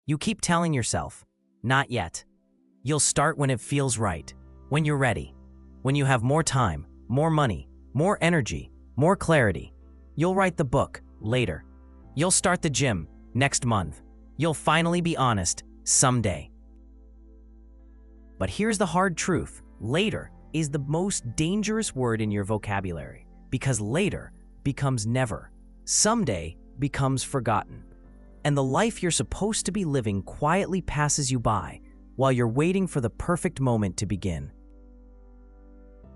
You keep telling yourself, not yet. You'll start when it feels right, when you're ready, when you have more time, more money, more energy, more clarity. You'll write the book later. You'll start the gym next month. You'll finally be honest someday. But here's the hard truth. Later is the most dangerous word in your vocabulary, because later becomes never. Someday becomes forgotten. And the life you're supposed to be living quietly passes you by while you're waiting for the perfect moment to begin.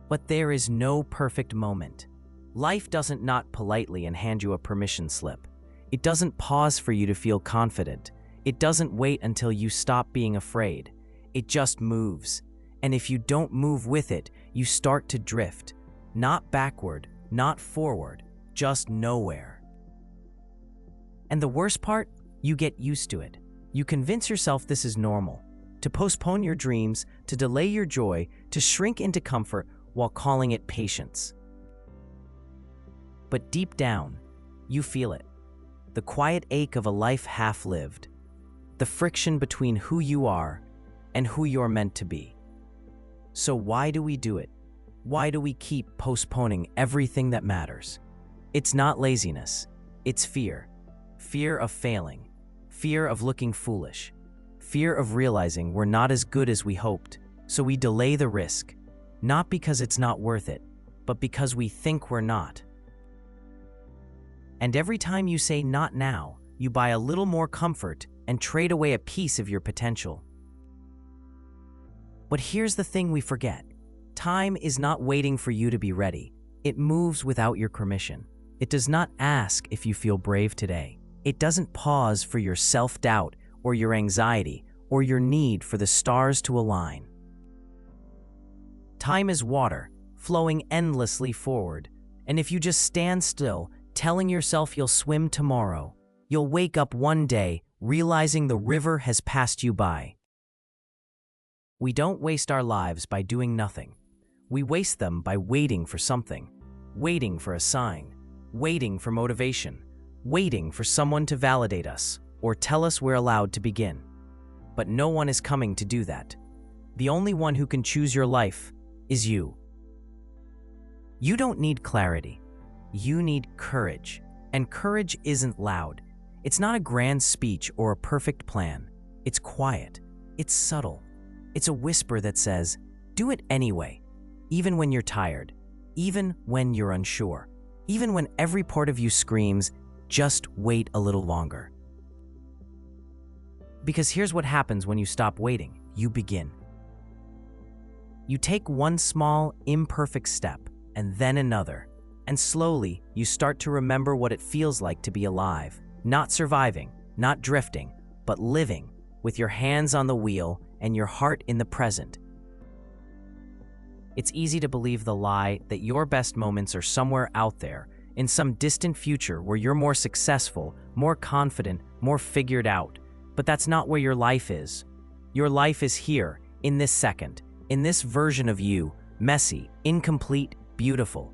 But there is no perfect moment. Life doesn't nod politely and hand you a permission slip. It doesn't pause for you to feel confident. It doesn't wait until you stop being afraid. It just moves. And if you don't move with it, you start to drift. Not backward, not forward, just nowhere. And the worst part? You get used to it. You convince yourself this is normal. To postpone your dreams, to delay your joy, to shrink into comfort while calling it patience. But deep down, you feel it. The quiet ache of a life half-lived. The friction between who you are and who you're meant to be. So why do we do it? Why do we keep postponing everything that matters? It's not laziness. It's fear. Fear of failing. Fear of looking foolish. Fear of realizing we're not as good as we hoped. So we delay the risk. Not because it's not worth it, but because we think we're not. And every time you say not now, you buy a little more comfort and trade away a piece of your potential. But here's the thing we forget. Time is not waiting for you to be ready. It moves without your permission. It does not ask if you feel brave today. It doesn't pause for your self-doubt or your anxiety or your need for the stars to align. Time is water, flowing endlessly forward. And if you just stand still, telling yourself you'll swim tomorrow, you'll wake up one day realizing the river has passed you by. We don't waste our lives by doing nothing. We waste them by waiting for something, waiting for a sign, waiting for motivation, waiting for someone to validate us or tell us we're allowed to begin. But no one is coming to do that. The only one who can choose your life is you. You don't need clarity. You need courage. And courage isn't loud. It's not a grand speech or a perfect plan. It's quiet. It's subtle. It's a whisper that says, do it anyway, even when you're tired, even when you're unsure, even when every part of you screams, just wait a little longer. Because here's what happens when you stop waiting. You begin. You take one small, imperfect step, and then another, and slowly you start to remember what it feels like to be alive, not surviving, not drifting, but living, with your hands on the wheel and your heart in the present. It's easy to believe the lie that your best moments are somewhere out there, in some distant future where you're more successful, more confident, more figured out. But that's not where your life is. Your life is here, in this second, in this version of you, messy, incomplete, beautiful.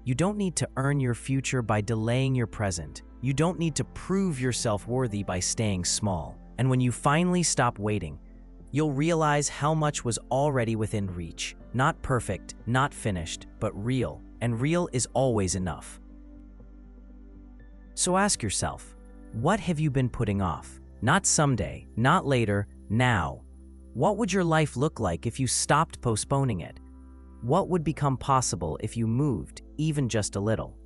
You don't need to earn your future by delaying your present. You don't need to prove yourself worthy by staying small. And when you finally stop waiting, you'll realize how much was already within reach. Not perfect, not finished, but real. And real is always enough. So ask yourself, what have you been putting off? Not someday, not later, now. What would your life look like if you stopped postponing it? What would become possible if you moved, even just a little?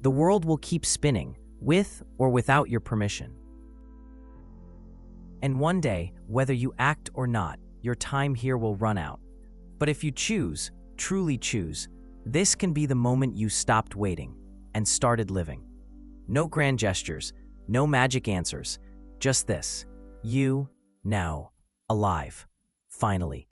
The world will keep spinning, with or without your permission. And one day, whether you act or not, your time here will run out. But if you choose, truly choose, this can be the moment you stopped waiting and started living. No grand gestures, no magic answers, just this. You, now, alive, finally.